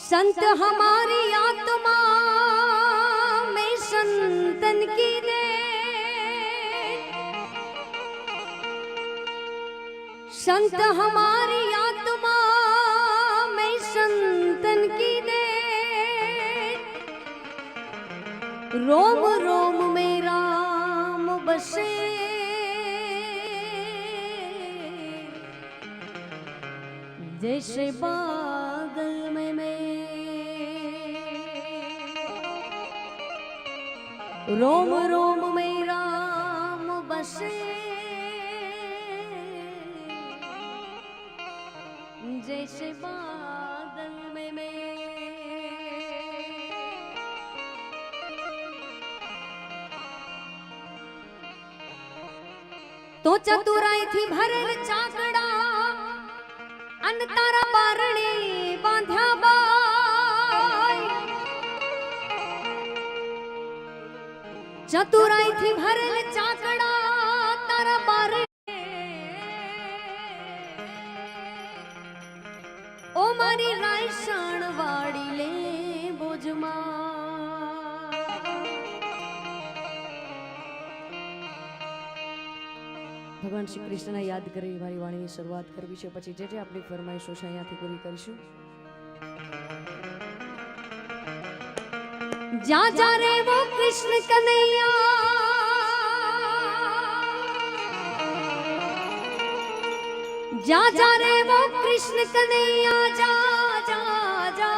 संत हमारी आत्मा में संतन की दे, संत हमारी आत्मा में संतन की दे, रोम रोम में राम बसे, जैसे बादल में मैं, रोम रोम में राम बसे, जैसे बादल में मैं। तो चतुराई थी भरेल चाकड़ा अन तारा बारणी बांध्या बाई, चतुराई थी भरेल चाकड़ा तारा बारणी, ओ मारी रायसण वाड़ी ले बोजमा। भगवान श्री कृष्ण ने याद करी मारी वाणी की शुरुआत करवी छे, पछी जे आपणी फरमाइशो छे अहींयाथी पूरी करीशुं। जा जा रे वो कृष्ण कन्हैया, जा जा रे वो कृष्ण कन्हैया, जा जा जा,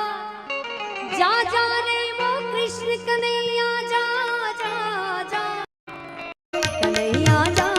जा जा रे वो कृष्ण कन्हैया, जा जा जा, कन्हैया जा।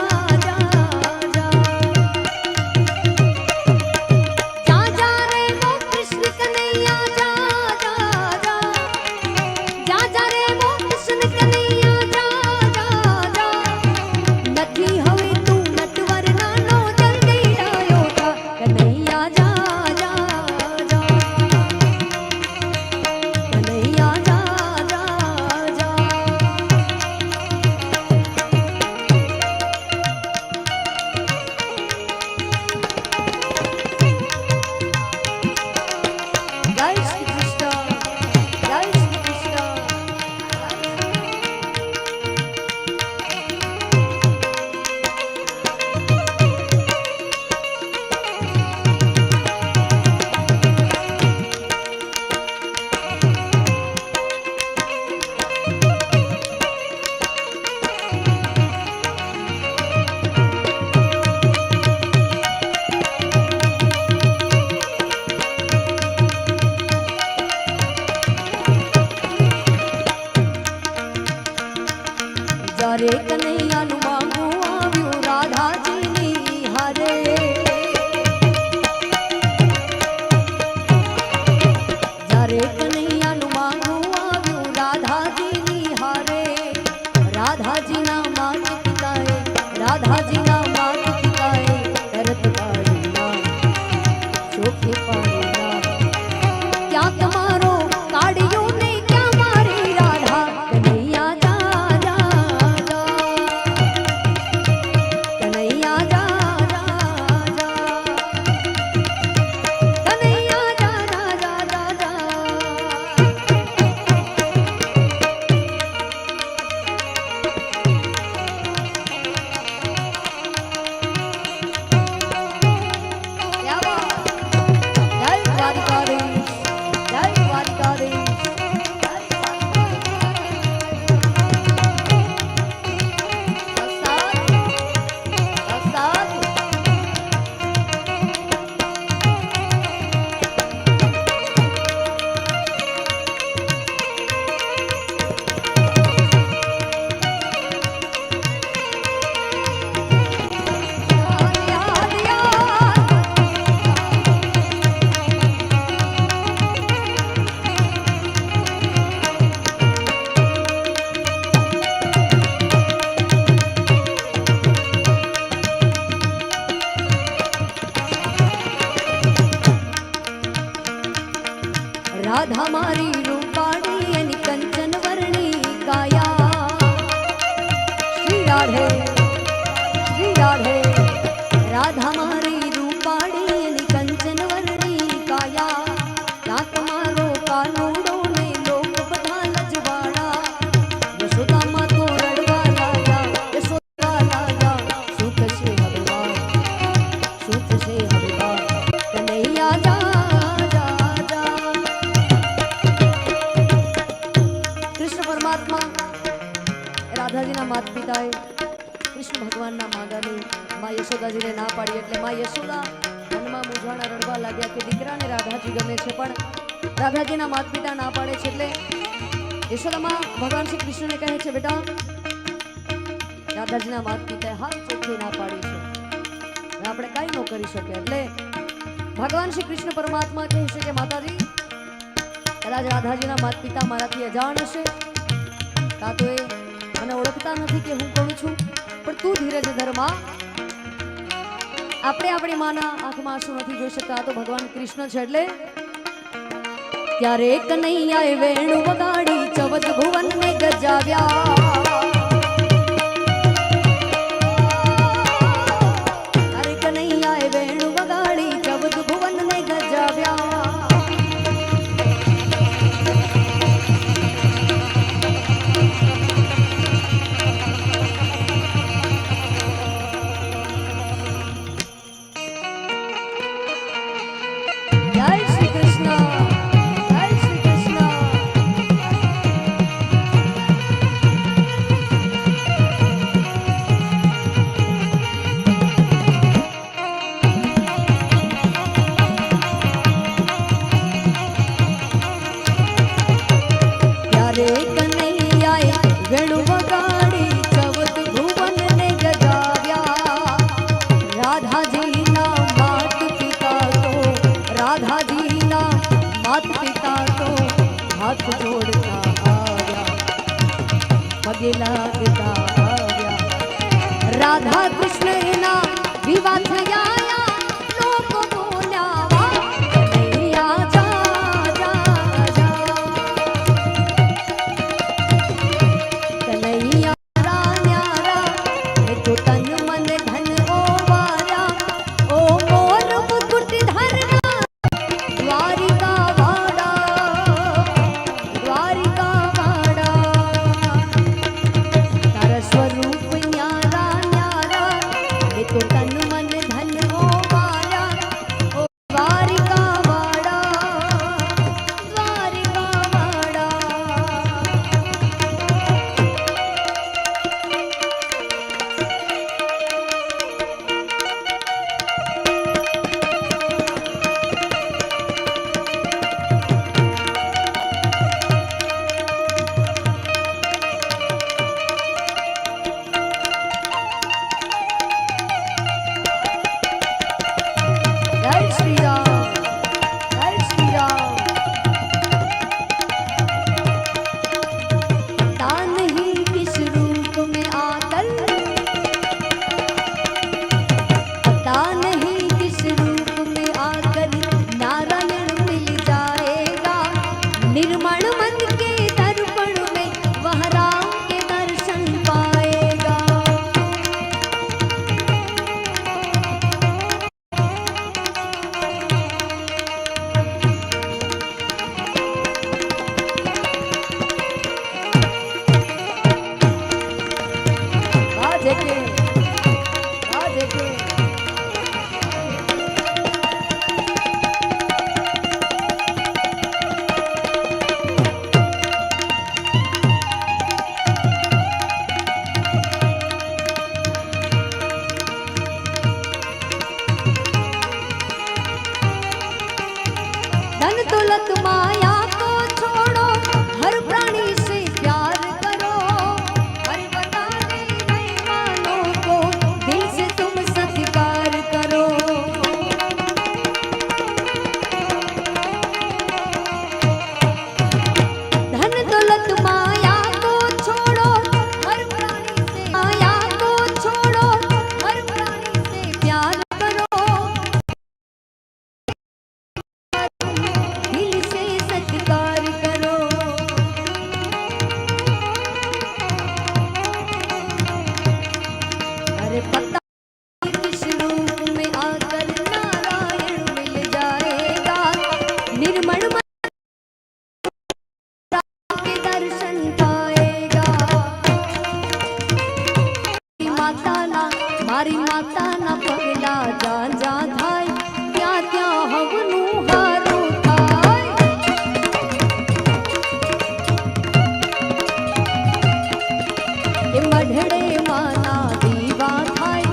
रे कन्हैया नु मांगू आव्यो राधा जी नी हारे, जारे कन्हैया नु मांगू आव्यो राधा जी नी हारे, राधा जी ना मांग पिताए, राधा जी ना मांग पिताए, करत पाड़ी ना चोखे पाड़ी ना, क्या तुम्हारो काड़ियों ने क्या मारी राधा, कन्हैया जा राधे श्री राधे राधा मारी रूपाड़ी कंचन वर्णी काया क्या तुम्हारो कानूड़ो ने लोग बधा लजवाड़ा यशोदा माँ तो रड़वा लाया यशोदा लाया सुख से हरवा कन्हैया जा जा जा। कृष्ण परमात्मा राधाजीना माता पिताए कृष्ण भगवानना मागाने माँ यशोदाजीने ना पाड़ी એટલે माँ यशोदा મનમાં મૂંઝાણા રડવા લાગ્યા કે દીકરાને રાધાજી ગમે છે પણ રાધાજીના માતા પિતા ના પાડે છે એટલે યશોદામાં ભગવાન શ્રી કૃષ્ણને કહે છે બેટા રાધાજીના માતા પિતાએ હાથ ચોખ્ખી ના પાડી છે આપણે કાઈ ન કરી શકે એટલે ભગવાન શ્રી કૃષ્ણ પરમાત્મા કહે છે કે માતાજી કદાચ રાધાજીના માતા પિતા મારાથી અજાણ હશે કાં તો એ મને ઓળખતા નથી કે હું કોણ છું પણ તું ધીરજ ધરમાં આપણે આપણી માના આંખમાં આંસુ નથી જોઈ શકતા તો ભગવાન કૃષ્ણ છે એટલે ત્યારે કનૈયાએ વેણુ વગાડી ચૌદ ભુવનને ગજાવ્યા ત્યારે કનૈયાએ વેણુ વગાડી ચૌદ ભુવનને ગજાવ્યા राधा कृष्ण ना विवाह थया लोग बोल्या कन्हैया जा जा जा कन्हैया न्यारा तो तन मन धन ओ वारा ओ मोर मुकुट धरना द्वारिका वाड़ा तारा स्वरूप तो तन मन धन हो माया ओ द्वारिका वाड़ा अरे पता किस रूप में आकर नारायण मिल जाएगा, निर्मल मन के दर्शन पाएगा। मारी माता ना पगला जा जा थाय, क्या क्या हवनु हारू थाय। ये मढड़े माना दीवा थाय,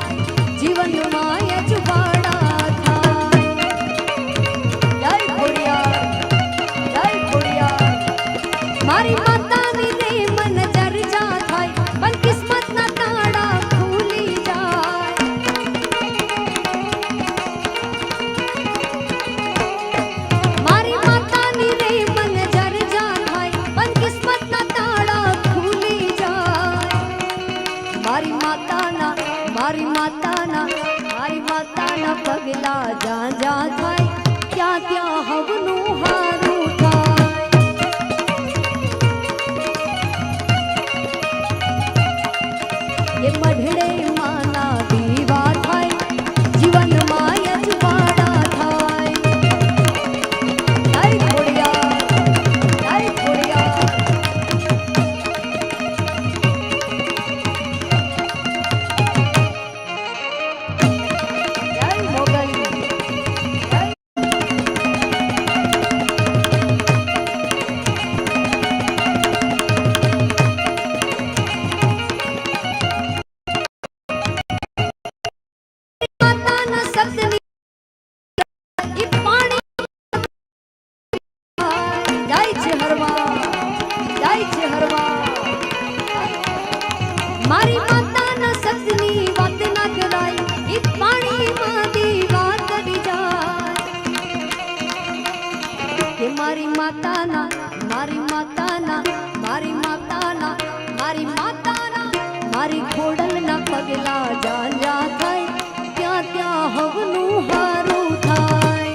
जीवन माय जुबाड़ा थाय। जय खोड़ियार, जय खोड़ियार। मारी माता नी रे मन जर जा थाय, पण किस्मत ना ताड़ा खुली जाय। मारी माता नी रे मन जर जा थाय, पण किस्मत ना ताड़ा खुली जाय। मारी माता ना, मारी माता ना, मारी माता ना पगला जा जा थाय, क्या क्या हवनु हारू थाय। ये मढड़े माना दीवा थाय, जीवन माय जुबाड़ा थाय। जय खोड़ियार, जय खोड़ियार। जय मोगल, जय। माता न सपनी ई पानी जाय छे हरवा, जाय छे हरवा। मारी माता न सपनी वात न कराय, ई पानी मादी वात करी जाय। के मारी माता ना, मारी माता ना, मारी माता ना, मारी माता ना, मारी खोडल ना पगला जा जा थाय, क्या क्या हवनु हारू थाय।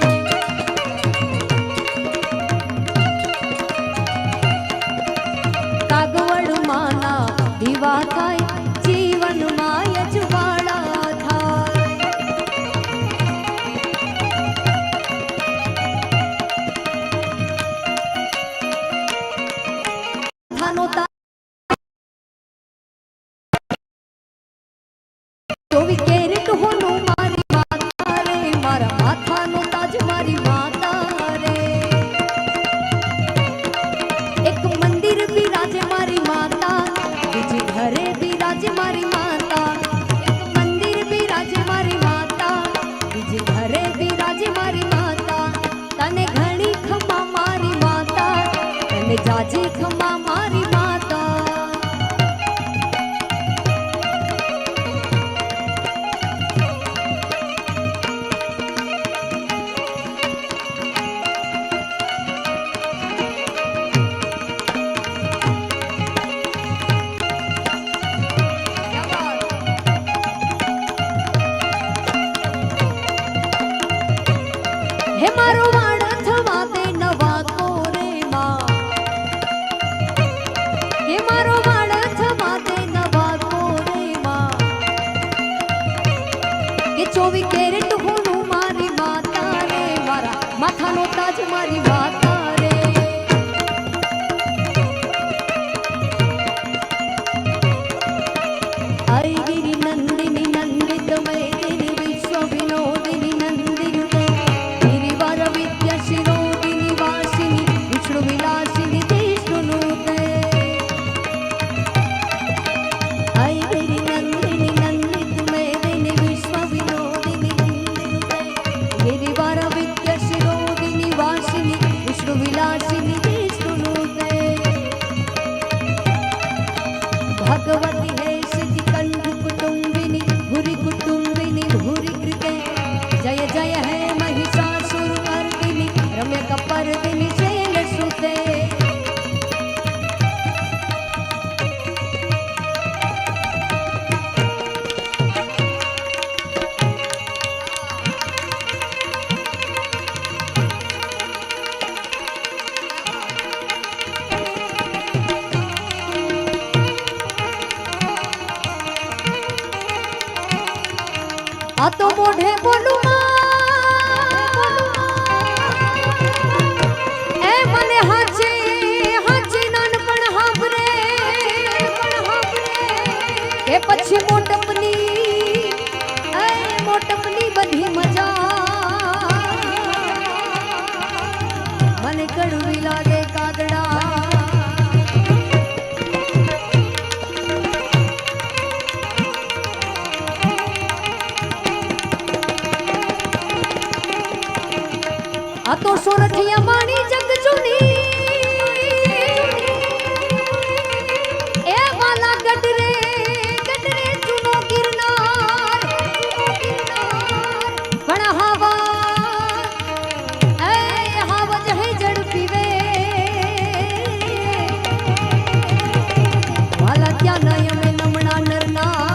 कागवड माना दीवा थाय, जीवन माय जुबाड़ा थाय। थानो ता ચોવી કેરેટ હોનું મારી માતા રે, મારા માથાનો તાજ મારી માતા રે। એક મંદિર બિરાજે મારી માતા, બીજી ઘરે બિરાજે મારી માતા। એક મંદિર બિરાજે મારી માતા, બીજી ઘરે બિરાજે મારી માતા। તને ઘણી ખમા મારી માતા, તને જાજી ખમા મારી માતા। हे मारो वाड़ थवा दे नवा कोरे मां, हे मारो वाड़ थवा दे नवा कोरे मां। के 24 कैरेट होनु मारी माता रे, मारा माथानो ताज मारी माता रे। आई गिरी नंदिनी नंदित मैदिनी विश्व विनोदिनी नंदिनी गिरिवर विद्या शिरोदिनी वासिनी विष्णु विलासिनी विष्णुनुते। आई गिरी नंदिनी नंदित मैदिनी विश्व विनोदिनी આ તો મોઢે બોલું એ મને હાચે હાચે નાનપણ હાંભરે કે પછી મોટપની બધી મજા મને કડવી લાગે કાગડા આ તો સોરઠિયા માણી જગ જૂની એ વાલા ગડરે જૂનો ગિરનાર પણ હવા જહે ઝડપી વે વાલા ત્યાં નય અમે નમણા નરના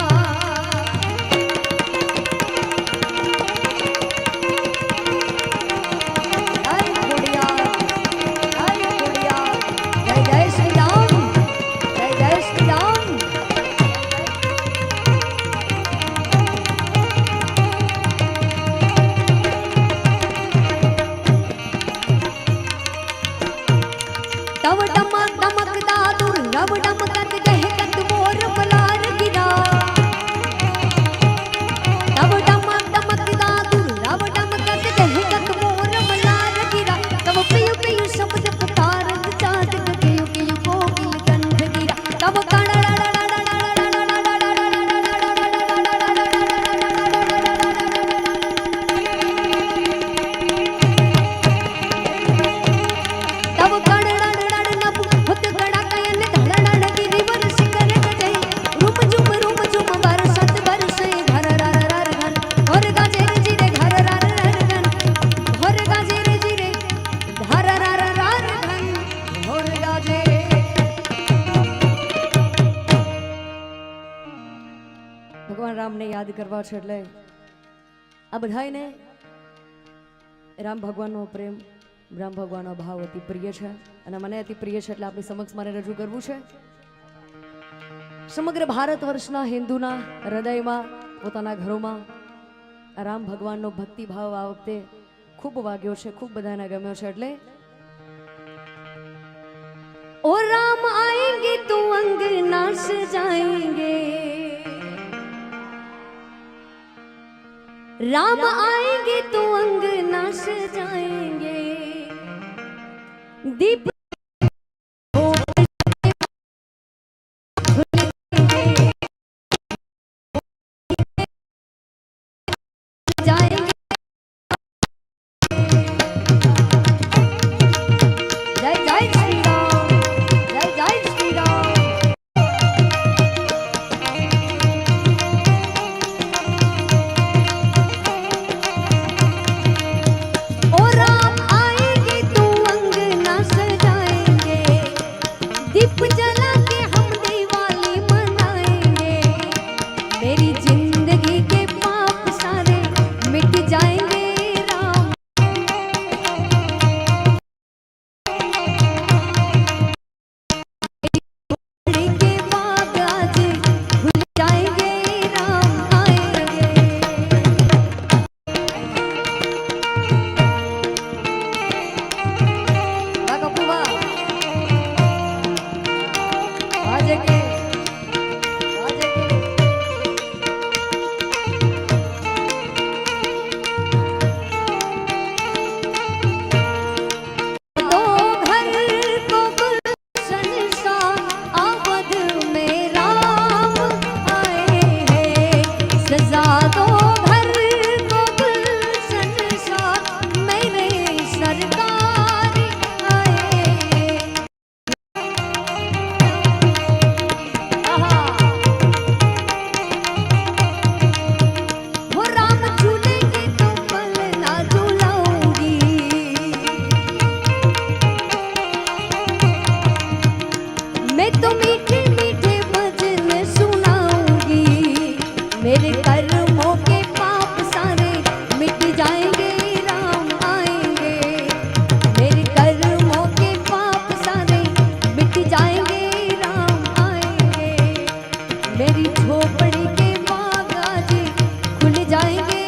ભગવાન રામને યાદ કરવા છે એટલે આ બધાને રામ ભગવાનનો પ્રેમ રામ ભગવાનનો ભાવ અતિ પ્રિય છે અને મને અતિ પ્રિય છે એટલે આપણી સમક્ષ મારે રજૂ કરવું છે સમગ્ર ભારત વર્ષના હિન્દુના હૃદયમાં પોતાના ઘરોમાં રામ ભગવાનનો ભક્તિ ભાવ આ વખતે ખૂબ વાગ્યો છે ખૂબ બધાને ગમ્યો છે એટલે ઓ રામ આएंगे तो अंगना सजाएंगे राम आएंगे तो अंगना सजाएंगे दीप जाएंगे जय जय श्री राम जय जय श्री राम मेरी झोपड़ी के बाग आज खुल जाएंगे।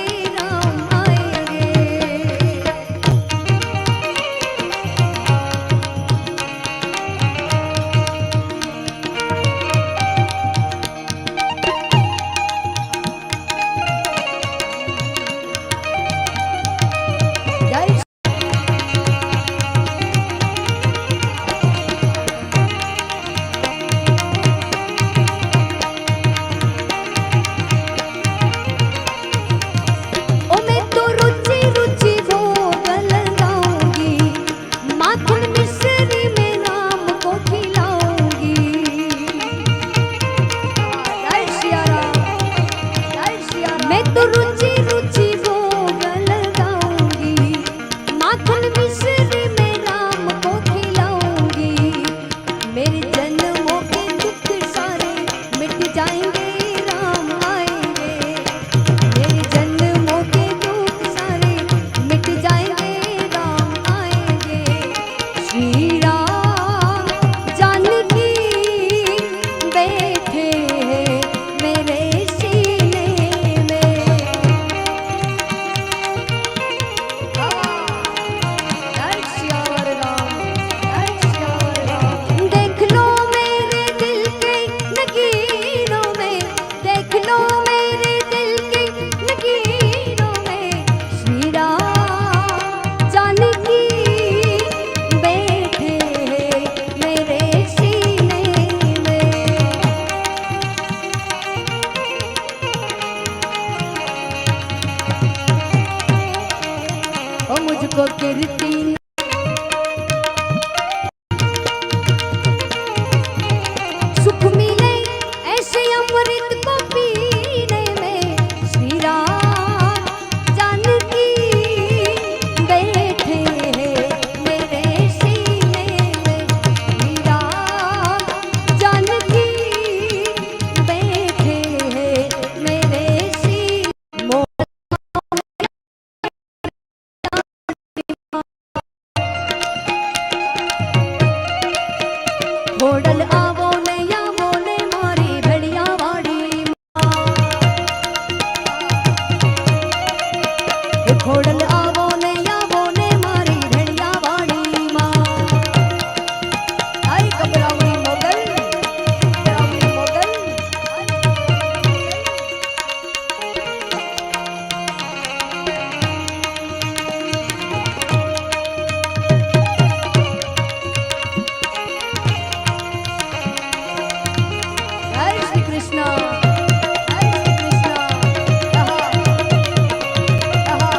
तो रुचि रुचि भोग लगाऊंगी, माखन मिश्री में राम को खिलाऊंगी। मेरे जन्मों के दुख सारे मिट जाएंगे, राम आएंगे। मेरे जन्मों के दुख सारे मिट जाएंगे, राम आएंगे। श्री राम जानकी बैठे हैं मेरे सीने में। जय श्यावर राम, जय श्यावर राम। देख लो मेरे दिल के नगीनों में, देख लो मेरे दिल के नगीनों में, श्री राम जानकी बैठे हैं मेरे सीने में। ओ मुझको कीर्ति सुख मिले ऐसे अमृत को पीने में, श्री राम जानकी बैठे हैं मेरे सीने में। श्री राम जानकी बैठे हैं मेरे सीने में। खोडल आवो ने आवो ने मारी भेड़िया वाड़ी माँ। खोडल आवो ने मारी भेड़िया वाड़ी माँ। आई कबरावड़ी मोगल, कबरावड़ी मोगल। जय श्री कृष्ण, जय श्री कृष्ण। यहाँ, यहाँ।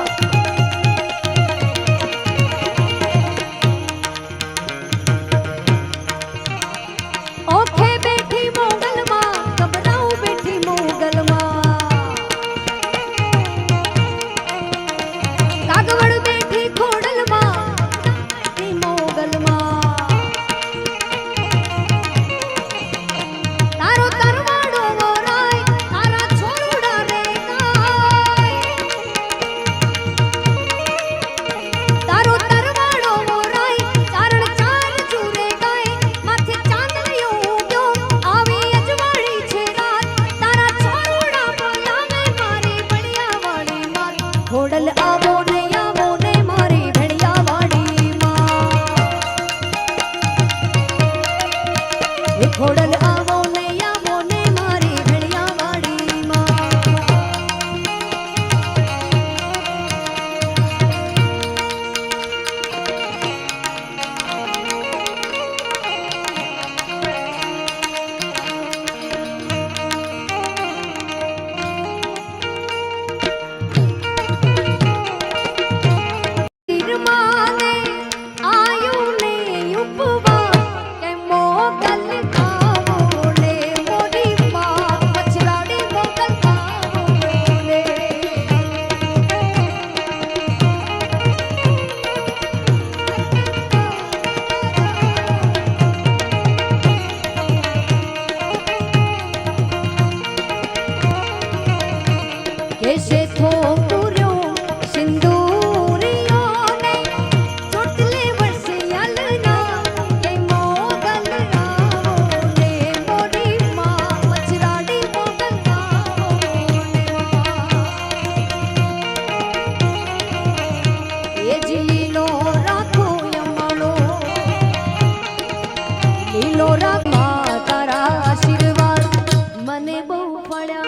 ओखे बैठी मोगल माँ, कबराऊ बैठी मोगल माँ। कागवड़ बैठी खोडल माँ, बैठी मोगल माँ। तारो तरवाड़ो वो राय, तारा छोड़ूड़ा रे गाय। तारो तरवाड़ो वो राय, चारण चार चूरे गाय। माथे चांदलियो उग्यो, आवी अजवाड़ी छे रात। तारा छोड़ूड़ा बोला में मारी बढ़िया वाड़ी मात। खोडल आवो ने मारी भेड़िया वाड़ी माँ। ये खोडल आवो ने मारी भेड़िया वाड़ी माँ। तीर माने आयु ने उपवा के मोगल आवो ने मोरी माँ। मछराड़ी मोगल आवो ने। कैसे थोपुरो सिंदूरियों ने, चोटले वर्षियल ना के मोगल आवो ने मोरी माँ। मछराड़ी मोगल आवो ने माँ। ये जी लीलो राखो यमणो, लीलो राख माँ। तारा आशीर्वाद मने बहु पड्या।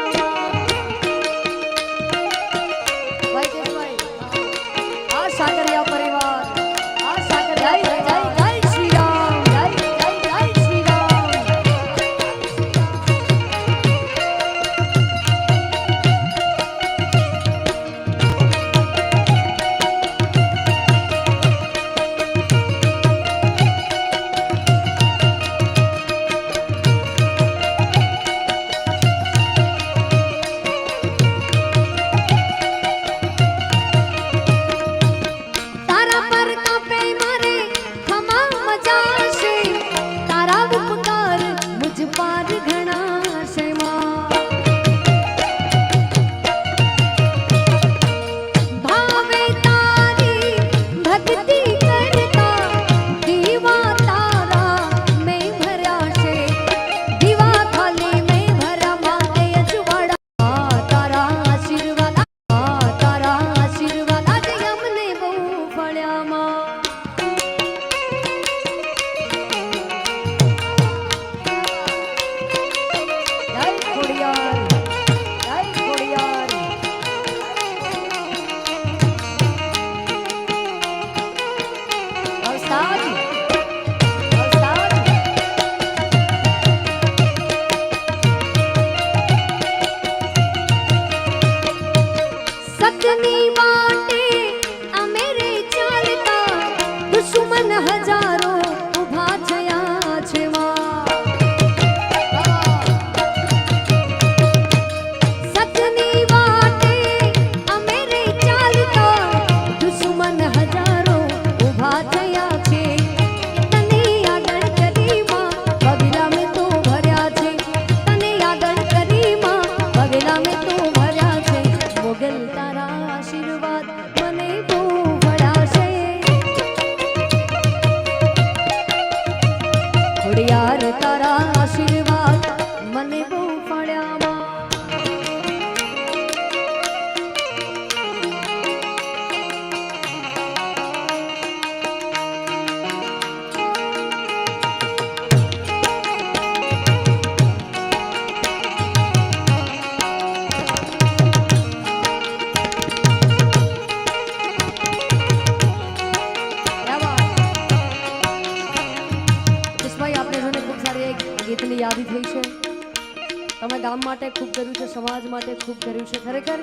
માટે ખૂબ કર્યું છે, સમાજ માટે ખૂબ કર્યું છે. ખરેખર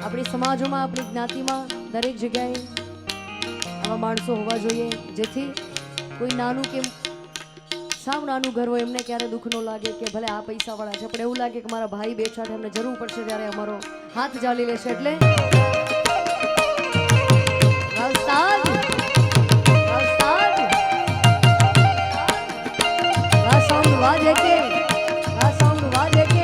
આપણી સમાજોમાં, આપણી જ્ઞાતિમાં દરેક જગ્યાએ આવા માણસો હોવા જોઈએ, જેથી કોઈ નાનું કે સાવ નાનું ઘર હોય એમને ક્યારે દુઃખ ન લાગે કે ભલે આ પૈસાવાળા છે, પણ એવું લાગે કે મારા ભાઈ બેઠા છે, એમને જરૂર પડશે ત્યારે અમારો હાથ ઝાલી લેશે. એટલે વાજે કે આ સાઉન્ડ વાજે કે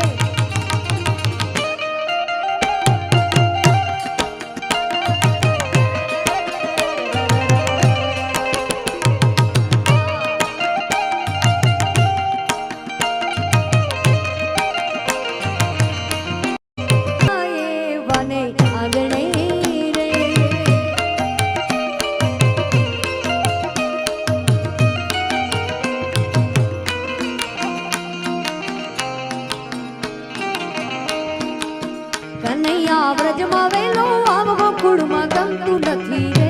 વને આંગણે કનૈયા વ્રજમાં વેલો આવવો કુળમાં ગમતું નથી રે.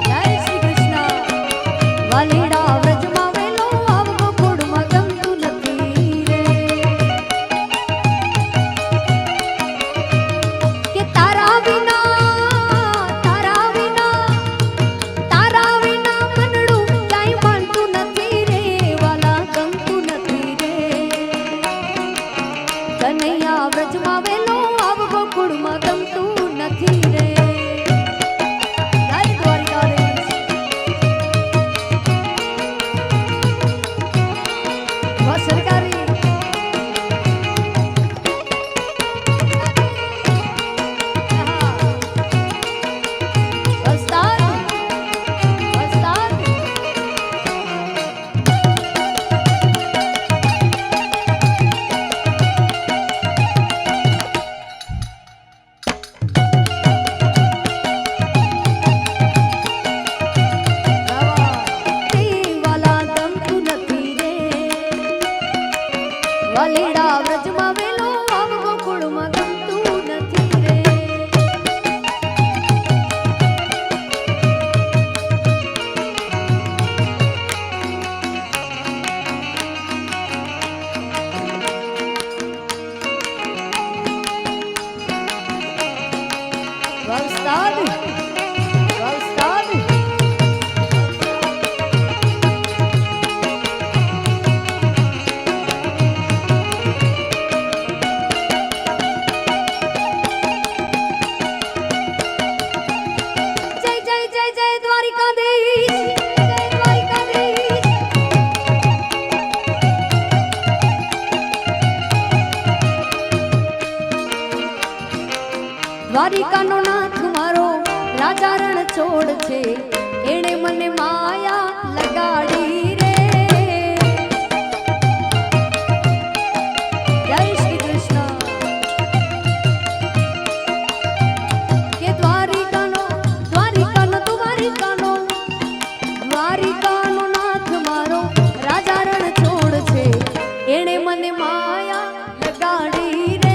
જય શ્રી કૃષ્ણ. વાલીડા વ્રજમાં વેલો આવવો કુળમાં ગમતું નથી રે. કે તારા વિના મનડું ક્યાંય માનતું નથી રે. વાલા ગમતું નથી રે. કનૈયા વ્રજમાં વેલો આવવો કુળમાં ગમતું નથી રે. જય દ્વારિકાધીશ. વાહ સરકારી વસ્તાદ વસ્તાદ વાલીડા વ્રજમાં વેલો આવવો કુળમાં ગમતું નથી રે. વસ્તાદ વસ્તાદ દ્વારિકાનો નાથ મારો રાજા રણ છોડ છે, એણે મને માયા લગાડી રે. જય શ્રી કૃષ્ણ. કે દ્વારિકાનો નાથ મારો રાજા રણ છોડ છે, એણે મને માયા લગાડી રે.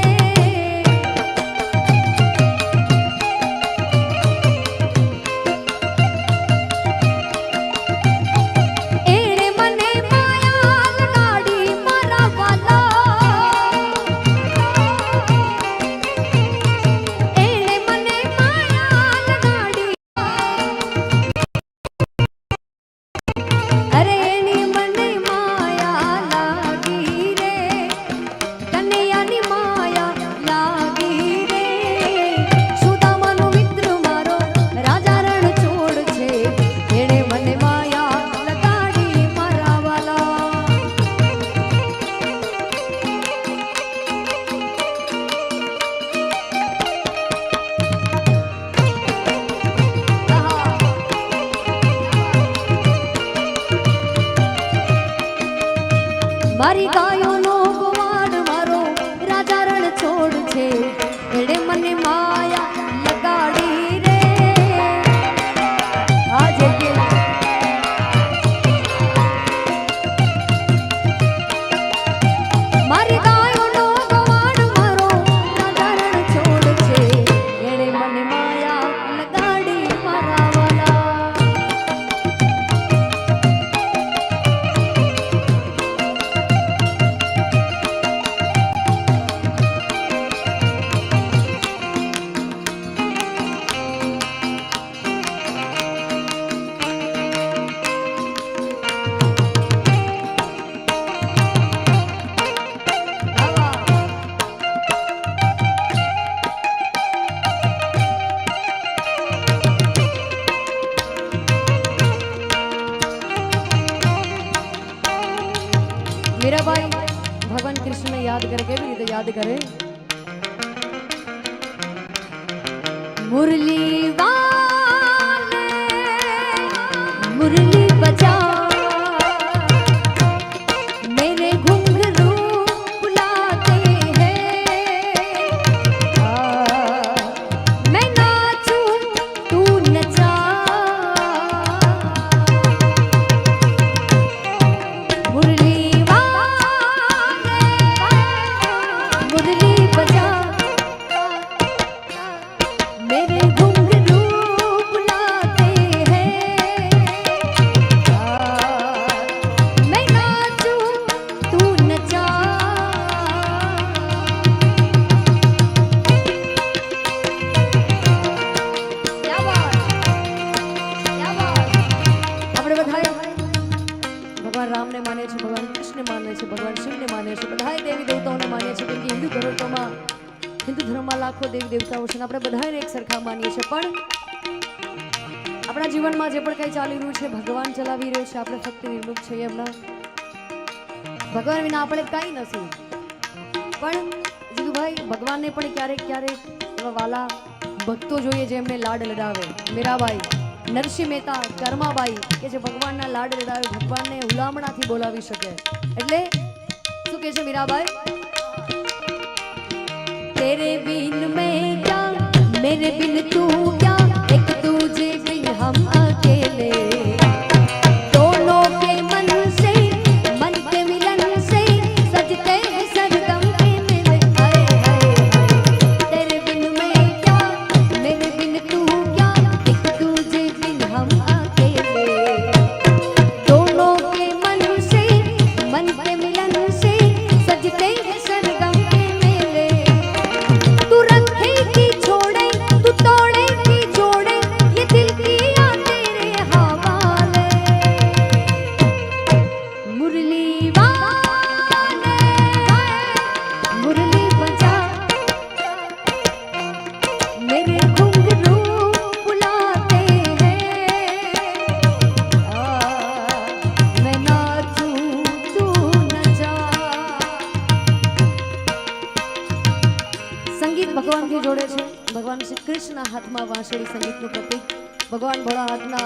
गीत याद करें। मुरली वाले मुरली बजा मेरे घुंघरू बुलाते हैं। मैं नाचूं तू नचा। मुरली वाले मुरली बजा मेरे घुंघरू बुलाते हैं। मैं नाचूं तू नचा। क्या बात, क्या बात। આપણે બધાએ ભગવાન રામને માને છે, ભગવાન કૃષ્ણને માને છે, ભગવાન શિવને માને છે, બધાએ દેવી દેવતાઓને માને છે, કેમ કે હિન્દુ ધર્મમાં હિન્દુ ધર્મમાં લાખો દેવી દેવતાઓ છે, આપણે બધાને એક સરખા માનીએ છીએ। પણ આપણા જીવનમાં જે પણ કંઈ ચાલી રહ્યું છે ભગવાન ચલાવી રહ્યો છે, આપણે ફક્ત નિર્મુખ છીએ એમના। ભગવાન વિના આપણે કાંઈ નથી। પણ જીતુભાઈ ભગવાનને પણ ક્યારેક ક્યારેક એવા વાલા ભક્તો જોઈએ જે એમને લાડ લડાવે। મીરાબાઈ, નરસિંહ મહેતા, કર્માબાઈ કે જે ભગવાનના લાડ લડાવે, ભગવાનને હુલામણાથી બોલાવી શકે। એટલે શું કહે છે મીરાબાઈ? तेरे बिन मैं क्या, मेरे बिन तू क्या, एक तुझे बिन हम अकेले। दोनों के मन से, मन के मिलन से सजते हैं सरगम के मेले। हाय हाय तेरे बिन मैं क्या, मेरे बिन तू क्या, एक तुझे बिन हम अकेले। दोनों के मन से, मन के मिलन से सजते हैं सरगम के मेले। तू रखे की छोड़े, तू तोड़े की जोड़े, ये दिल किया तेरे हवाले। मुरली वाले मुरली बजा मेरे घुंघरू बुलाते हैं। मैं नाचूं तू नचा। संगीत भगवान की जोड़े छे। भगवान श्री कृष्ण हाथમાં વાંસળી સંગીતનું પ્રતીક, ભગવાન ભોળાનાથના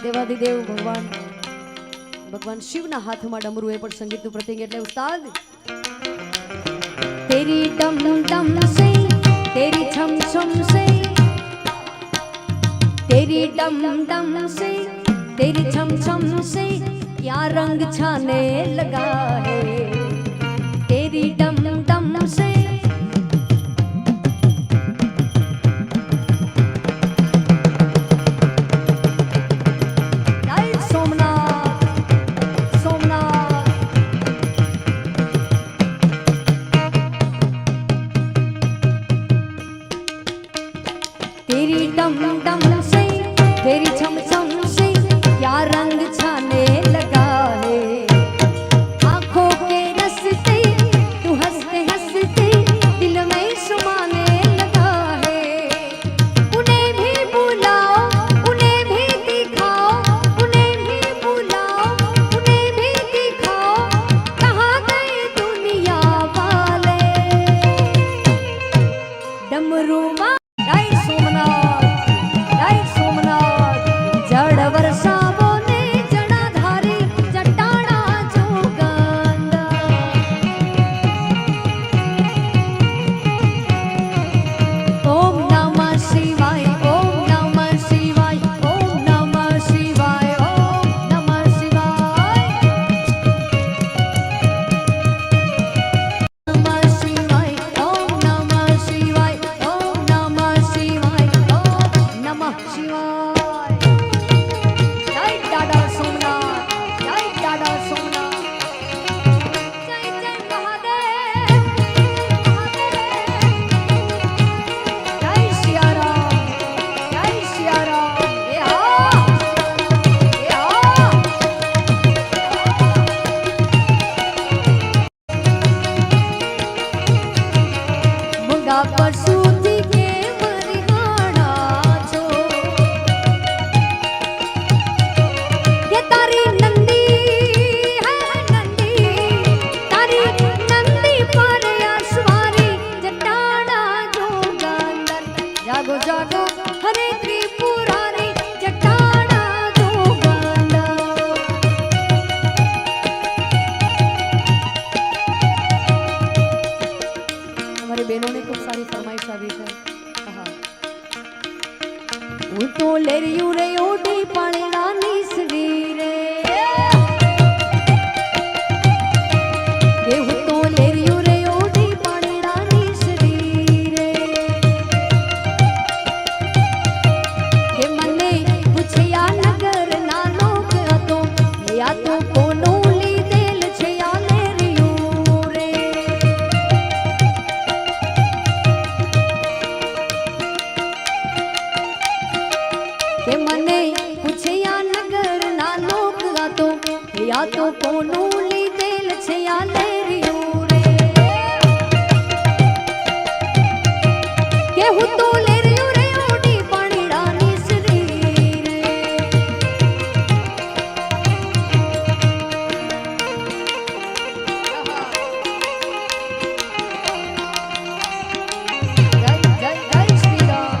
દેવાધિદેવ ભગવાન શિવના હાથમાં ડમરું એ પણ સંગીતનું પ્રતીક। એટલે ઉસ્તાદ तेरी डम डम से, तेरी छम छम से, तेरी डम डम से, तेरी छम छम से क्या रंग छाने लगा है। तेरी डम डम से जय सोमनाथ सोमनाथ। तेरी डम डम से, तेरी छम छम से क्या रंग छाने लगा है। आंखों के બહેનોને ખૂબ સારી ફરમાઈશ આવી છે. હું તો લેરિયું રે ઓડી પાણીડાની શ્રી રે હું તો લેરિયું રે ઓડી પાણીડાની શ્રી રે કે મને પૂછ્યા નગર નાનો હતો યા તો કોનું લીધેલ છે આ લેરિયું રે કે મને પૂછ્યા નગર નાનો હતો યા તો કોનું લીધેલ છે આ લેરિયું રે કે હું તો લેરિયું રે ઓડી પાણીડાની શ્રી રે જય જય જય શ્રી રામ.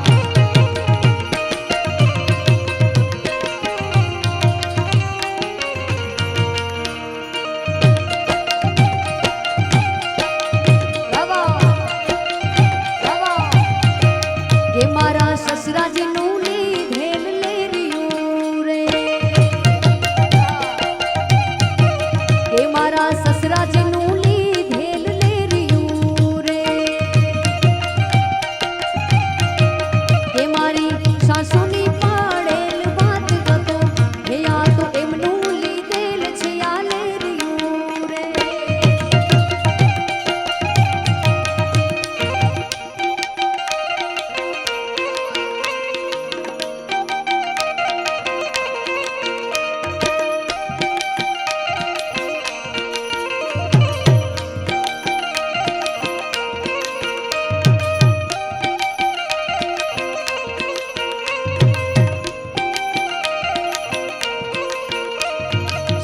કે મારા સસરાજીનું લીધેલ લેરિયું રે કે મારા સસરાજીનું લીધેલ લેરિયું રે કે મારી સાસુની પાડેલ વાત હતો હે આ તો એમનું લીધેલ છે આ લેરિયું રે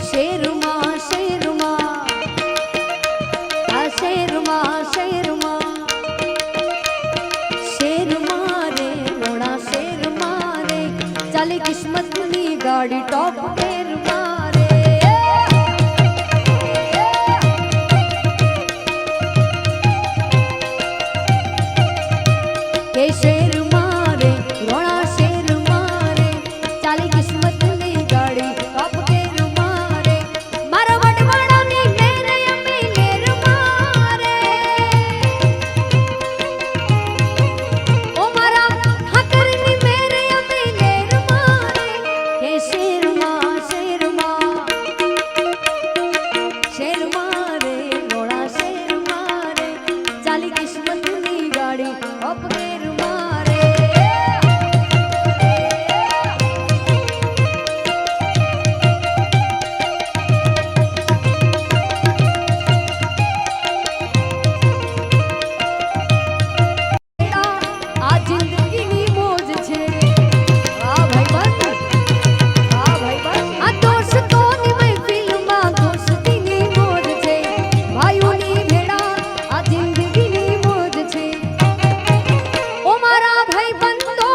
શેરમાં શેરમાં આ શેરમાં શેરમાં શેરમાં રે રોણા શેરમાં રે ચાલે કિસ્મતની ગાડી ટોપ પેરમાં રે કે શેરમાં રે રોણા શેરમાં રે ચાલે કિસ્મતની ગાડી ટોપ પેરમાં રે મારા વડવાડાની મેરે અમે લેરમાં રે ઓ મારા ઠાકરની મેરે અમે લેરમાં રે કે શેરમાં શેરમાં શેરમાં રે રોણા શેરમાં રે ચાલી કિસ્મતની ગાડી ટોપ પેરમાં રે આ જિંદગીની મોજ છે આ ભાઈબંધ આ દોસ્તોની મહેફિલમાં દોસ્તીની મોજ છે ભાઈઓની ભેળા આ જિંદગીની મોજ છે ઓ મારા ભાઈબંધો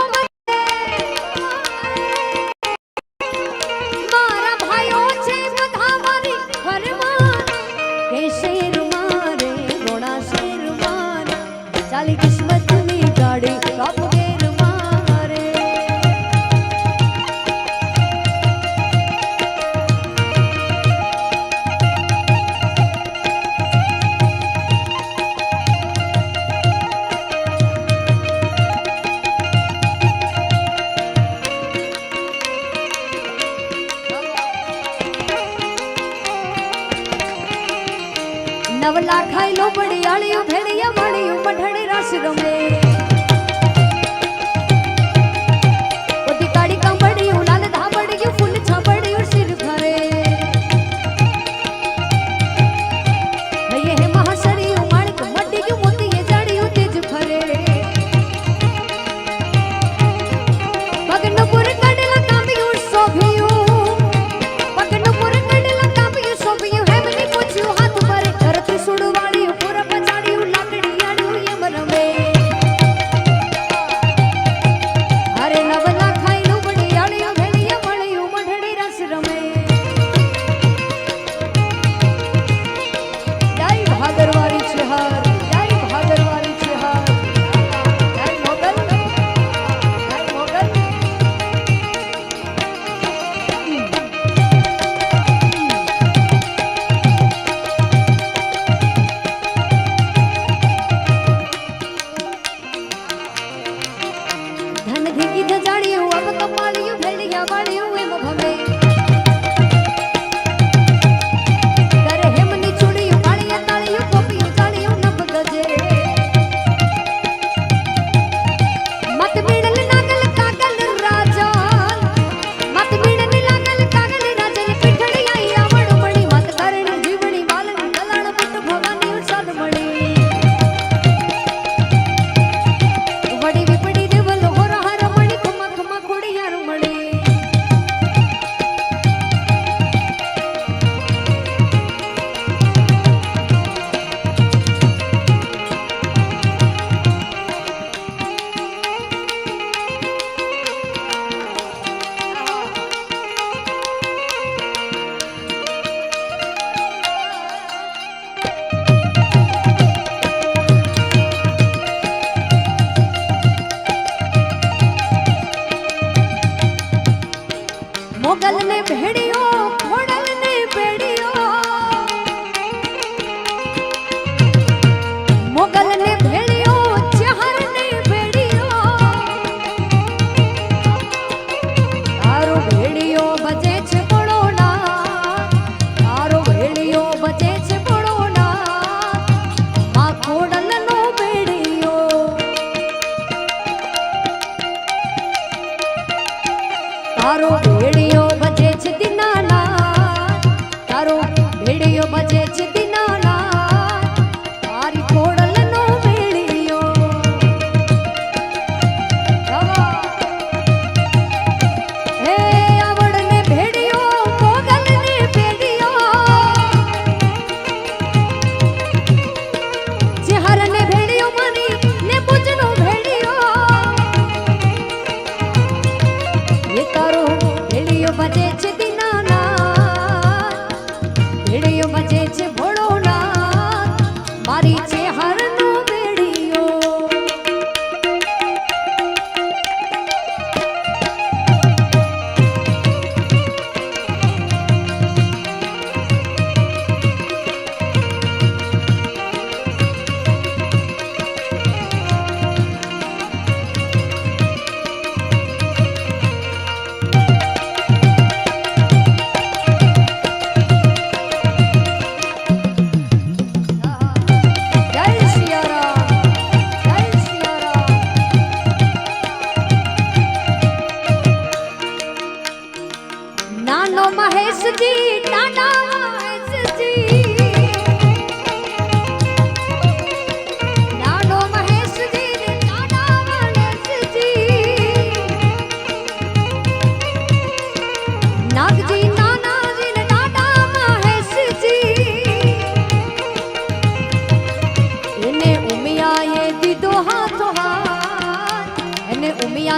મારા ભાઈઓ છે બધા મારી ઘરમાં કે શેરમાં રે રોણા શેરમાં રે ચાલી કિસ્મતની ગાડી ટોપ ગેરમાં રે નવલા ખાઈ લો બડિયાળિયું ભેડિયા મળ્યું મઢડે રસ રમે ઓતી કાળી કાંબડિયું લાલ ધાબડિયું ફૂલ છાબડિયું સિર ઘરે હે મહાસરિયું માણક મડિયું મોતીએ જાડિયું તેજ ફરે પગનું પુર કડલા કામ્યું શોભ્યું પગનું પુર કડલા કામ્યું શોભ્યું હેમની પૂછ્યું હાથ ભરે ધરતી સુડવાળ્યું પૂરા પચાડ્યું લાકડી આડ્યું એમ રમે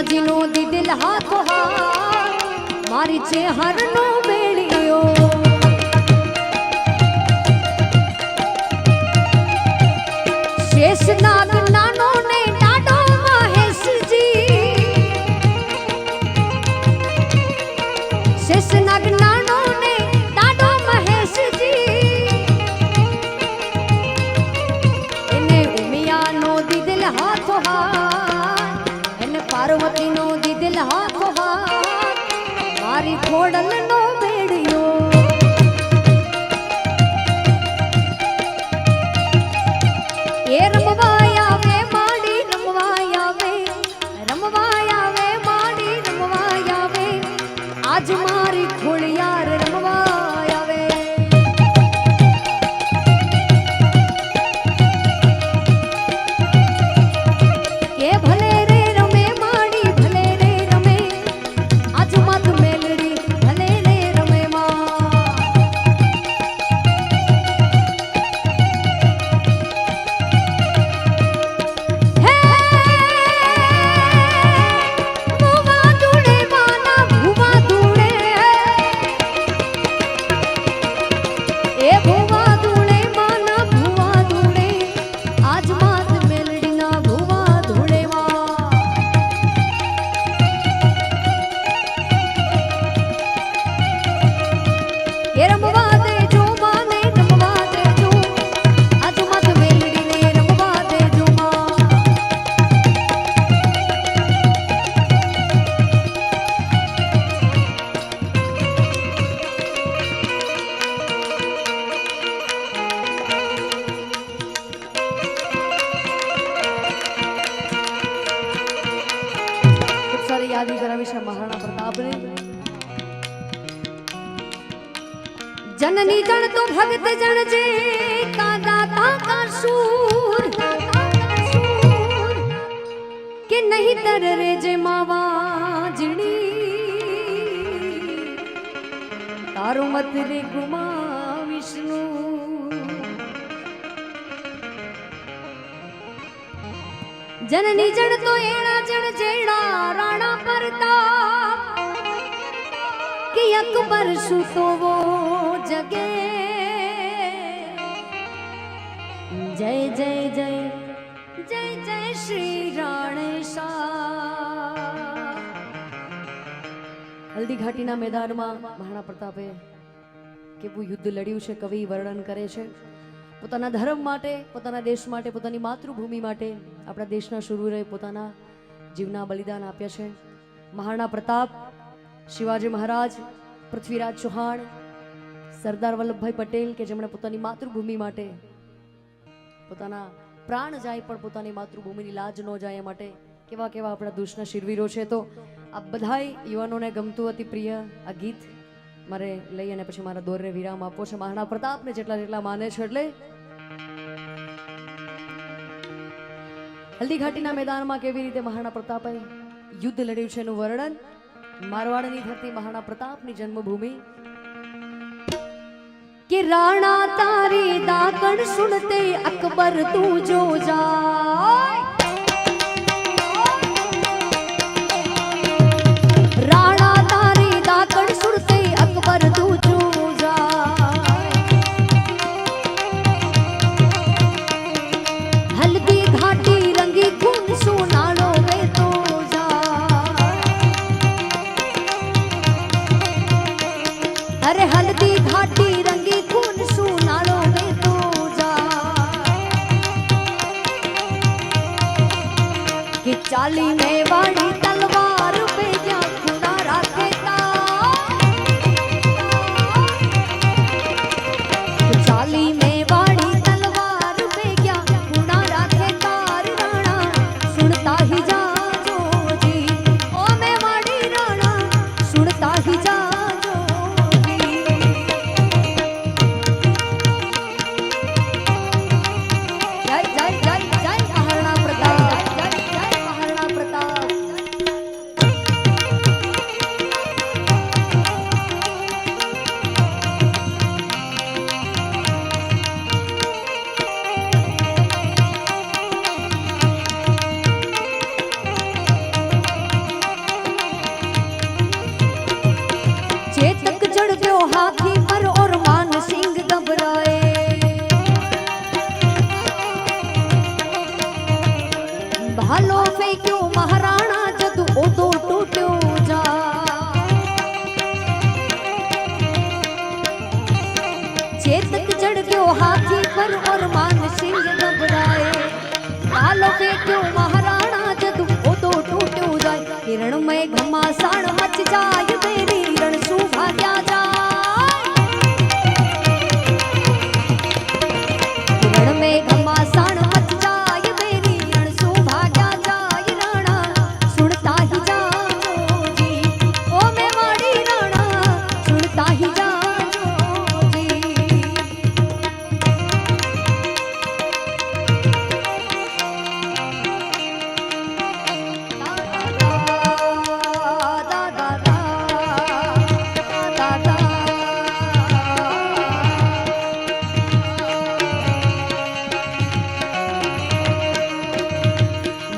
જીનો દીદિલ હાથો હાથ મારી છે હરનો બેડિયો શેષનાગ નાનો ને ડાડો મહેશજી શેષનાગ નાનો ને ડાડો મહેશજી એને ઉમિયાનો દીદિલ હાથો હાથ એને પાર્વતીનો દીદિલ હાથો હાથ મારી ખોડલનો બેડિયો એ રમવાયા વે માડી રમવાયા વે માડી રમવાયા વે આજ મારી ખોડિયાર રમવાયા વે કે ભલે રે રમે માડી ભલે રે રમે આજ માત મેલડી ભલે રે રમે માં यादी करावी છે મહારાણા પ્રતાપને જનની જણ તો ભગત જણ જે કાદાતા કા શૂર કે નહીં તર રે જે માવા જણી તારો મત રે ગુમા વિષ્ણુ जननी जन तो एड़ा जन जेड़ा राणा प्रताप कि अकबर सुतो वो जगे जय जय जय जय जय श्री राणेशा हल्दी घाटी ना मैदान में महाराणा प्रतापे केवुं युद्ध लड्યું છે કવિ વર્ણન કરે છે પોતાના ધર્મ માટે પોતાના દેશ માટે પોતાની માતૃભૂમિ માટે આપણા દેશના શૂરવીરોએ પોતાના જીવના બલિદાન આપ્યા છે મહારાણા પ્રતાપ શિવાજી મહારાજ પૃથ્વીરાજ ચૌહાણ સરદાર વલ્લભભાઈ પટેલ કે જેમણે પોતાની માતૃભૂમિ માટે પોતાના પ્રાણ જાય પણ પોતાની માતૃભૂમિની લાજ ન જાય એ માટે કેવા કેવા આપણા દેશના શૂરવીરો છે તો આ બધાય યુવાનોને ગમતું અતિ પ્રિય આ ગીત મારે લઈ અને પછી મારા દોરને વિરામ આપવો છે મહારાણા પ્રતાપને જેટલા જેટલા માને છે એટલે હલ્દી ઘાટીના મેદાનમાં કેવી રીતે મહારાણા પ્રતાપે યુદ્ધ લડ્યું છે એનું વર્ણન મારવાડની ધરતી મહારાણા પ્રતાપની જન્મભૂમિ કે રાણા તારી દાકણ સુનતે અકબર તું જો જાય રાણા તારી દાકણ સુનતે अकबर तू जो हल्दी घाटी रंगी खून सुनालो में तो जा अरे हल्दी घाटी रंगी खून सुनालो में तो जा कि चाली में वाड़ी तलवार पे क्या खुदा राखे चाली में वाड़ी तलवार पे क्या गुना राखे तार राणा सुनता ही जा जो जी ओ मैं वाड़ी राणा सुनता ही जा जो जी जय जय जय जय महाराणा प्रताप जय जय महाराणा प्रताप भालो फेंक्यो महाराणा जदू ओदो टूट्यो जा। चेतक चढ़ गयो हाथी पर और मान सिंह घबराए। भालो फेंक्यो महाराणा जदू ओदो टूट्यो जाय। हिरण में घमासान मच जाय बेरी रण सु भाग्या जाय। हिरण में घमासान मच जाय बेरी रण सु भाग्या जाय। राणा सुनता ही जाओ जी ओ मेवाड़ी राणा सुनता ही जाओ जी।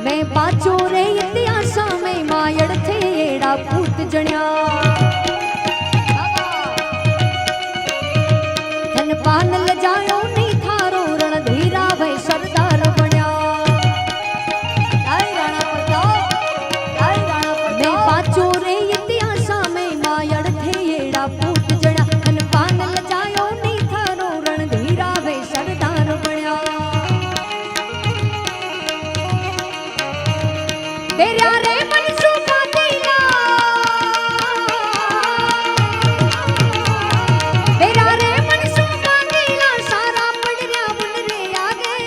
मैं पाचो रे इतिहासा में मायड़ थे एड़ा पूत जण्या। धन पान लजायो नी थारो रणधीरा भई सरदार बण्या। राणा प्रताप मैं पाचो रे इतिहासा में मायड़ थे एड़ा पूत जण्या। धन पान लजायो नी थारो रणधीरा भई सरदार बण्या। तेरा रे मनसू कातिला तेरा रे मनसू कातिला सारा पड़रिया बुन रे आगे।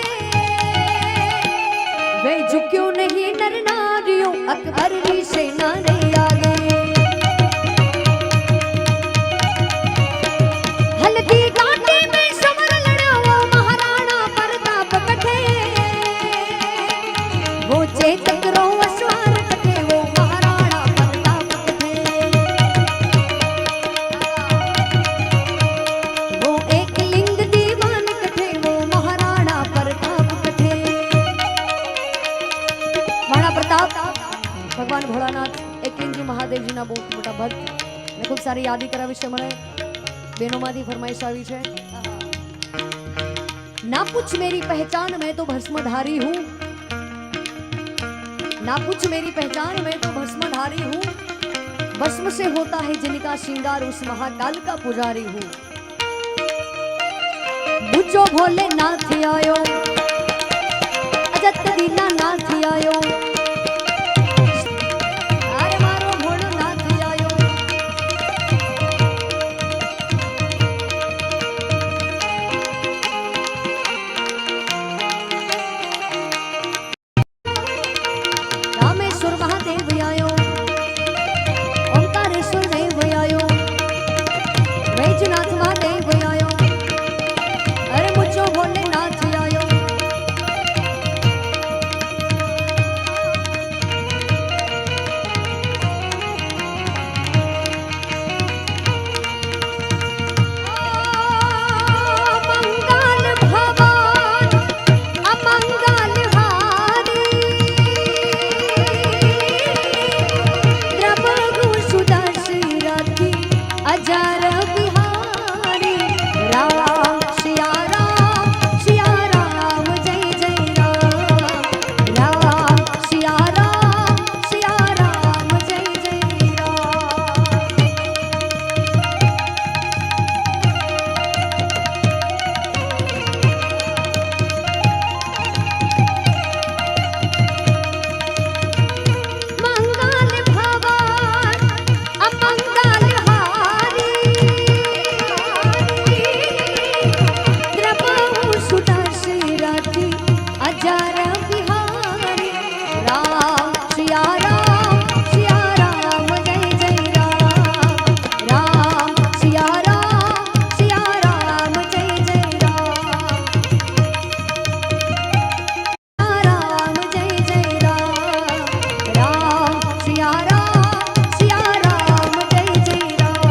वे झुक्यो नहीं नर नारियों अकबर री सेना रे आगे। हल्दी घाटी में समर लड़ाओ महाराणा प्रताप कठे। वो चेतक रो असवार कठे वो महाराणा प्रताप कठे। वो एक लिंग दीवान कठे वो महाराणा प्रताप कठे। महाराणा प्रताप भगवान भोलानाथ एकलिंगजी મહાદેવજીના બહુ મોટા ભક્ત ને ખૂબ સારી યાદી કરાવી છે મને બહેનોમાંથી ફરમાઈશ આવી છે। ना पूछ मेरी पहचान मैं तो भस्मधारी हूँ। ना पूछ मेरी पहचान मैं तो भस्मधारी हूँ। भस्म से होता है जिनका श्रृंगार उस महाकाल का पुजारी हूँ। बुझो भोलेनाथ आयो अजत दीना नाथ आयो। अरे मारो भोलेनाथ आयो। रामेश्वर महादेव आयो। ओंकारेश्वर देव आयो। वैजनाथ महादेव आयो। अरे मुझो भोलेनाथ आयो। मंगल भवन अमंगल हारी। द्रवहु सुदर्शरथी अजर बिहारी। राम सिया राम जय जय राम। राम सिया राम जय जय राम। मंगल भवन अमंगल हारी। द्रवहु सुदर्शरथी अजर बिहारी। राम सिया राम जय जय राम। राम सिया राम जय जय राम। राम जय जय राम। राम सिया राम जय जय राम।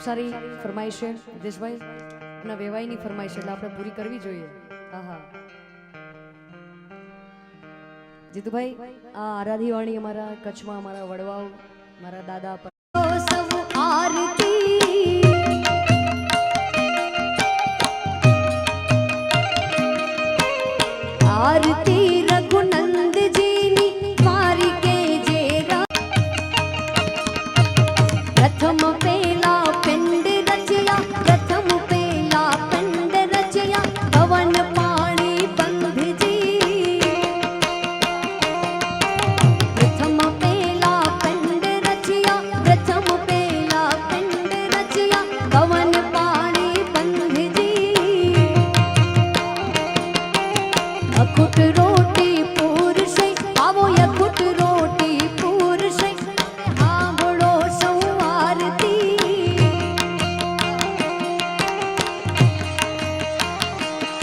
સારી ફરમાઈશ છે હિતેશભાઈ, અને વેવાઈની ફરમાઈશ એટલે આપણે પૂરી કરવી જોઈએ. આહા જીતુભાઈ, આ આરાધીવાણી અમારા કચ્છમાં અમારા વડવાઓ મારા દાદા પર આરતી આરતી રઘુનંદજીની મારી કે જે પ્રથમ પેલા પિંડ રચયા, પ્રથમ પેલા પિંડ રચયા પવન પાણી બંધજી. પ્રથમ પેલા પિંડ રચયા, પ્રથમ પેલા પિંડ રચયા પવન પાણી બંધજી. અખુટ રોટી પૂરશે આવો અખુટ રોટી પૂરશે સાંભળો સૌ આરતી.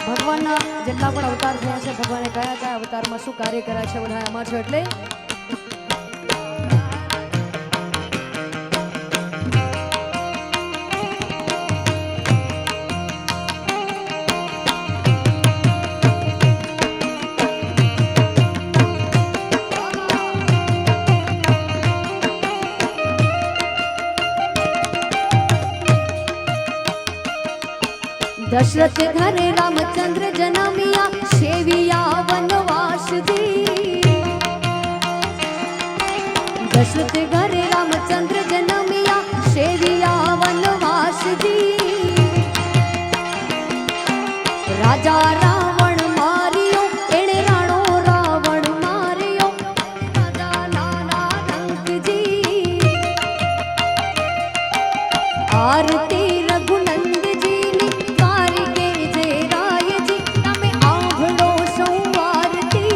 ભગવાનના જેટલા પણ અવતાર થયા છે, ભગવાને કયા કયા અવતારમાં શું કાર્ય કર્યા છે બધા એમાં છે. એટલે दशरथ घरे रामचंद्र जनमिया सेविया वनवास दी. दशरथ घरे रामचंद्र जनमिया सेविया वनवास दी. राजा रावण मारियो एणे राणो रावण मारियो राजा लाला रंगजी. आरती रघुनंदजीनी मारी के जे रायजी તમે આંભળો સૌ આરતી.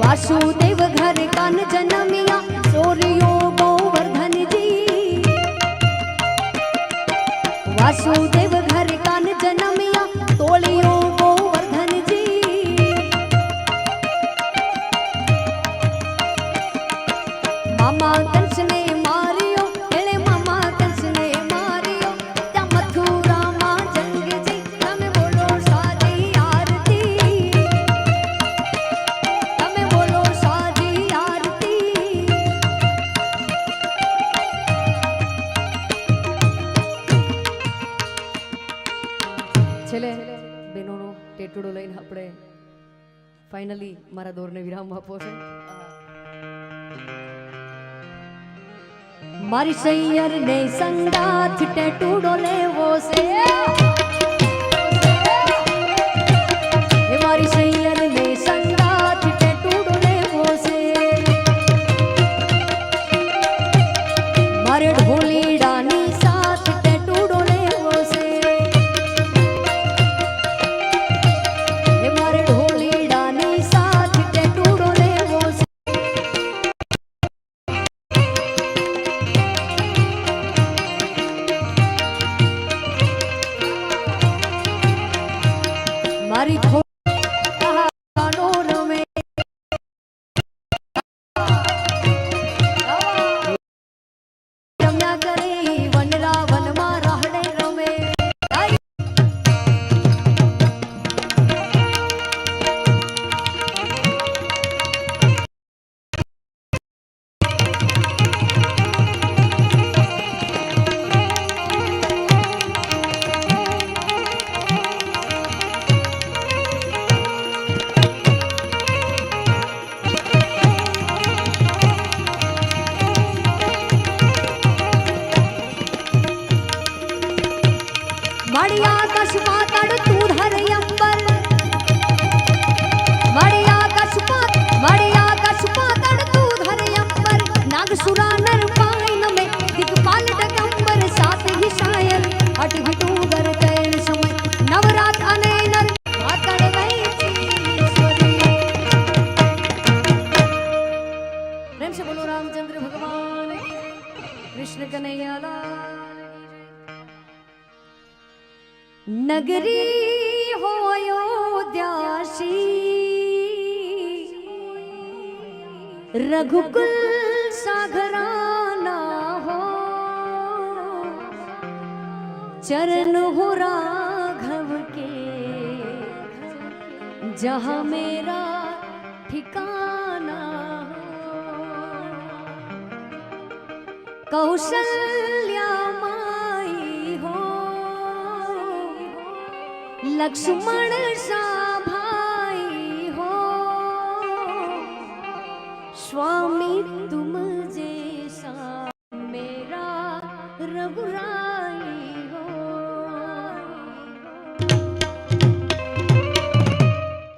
વાસુદેવ ઘરે કાન જનમિયા સોરિયો ગોવર્ધનજી. વાસુદેવ ઘરે કાન જનમિયા તોલિયો ગોવર્ધનજી. મામા કંસને માર્યો એણે મામા કંસને માર્યો ત્યાં મથુરામાં જંગજી. તમે બોલો સાજી આરતી, તમે બોલો સાજી આરતી. છેલ્લે બેનોનો ટેટુડો લઈને આપણે ફાઇનલી મારા દોરને વિરામ આપવો છે. મારી સૈયર ને સંગાથ ટેટુડો લેવો છે. એ મારી સૈયર ને સંગાથ ટેટુડો લેવો છે. મારે ઢોલીડાની સાથ ટેટુડો લેવો છે. એ મારે ઢોલીડાની સાથ ટેટુડો લેવો છે. મારી ખોનો રમે રમ્યા કરે વનરા વનમાં રાહડે રમે. મારી આકાશમાં તડ તું ધરે અંબર. મારી આકાશમાં તડ તું ધરે અંબર. નાગસુરા નર પાય નમે દિગપાલ ડગંબર. સાત હી શાયર અટ ઘટું દર તૈણ સમય નવરાત અને નર માતડ વહી ઈશ્વરી. પ્રેમ से बोलो रामचंद्र भगवान की जय. कृष्ण कन्हैया लाल. नगरी हो अयोध्यासी रघुकुल सागराना हो, चरण हो राघव के, जहाँ मेरा ठिकाना हो। कौशल्या माई हो, लक्ष्मण सा भाई हो, स्वामी तुम जैसा मेरा रघुराई।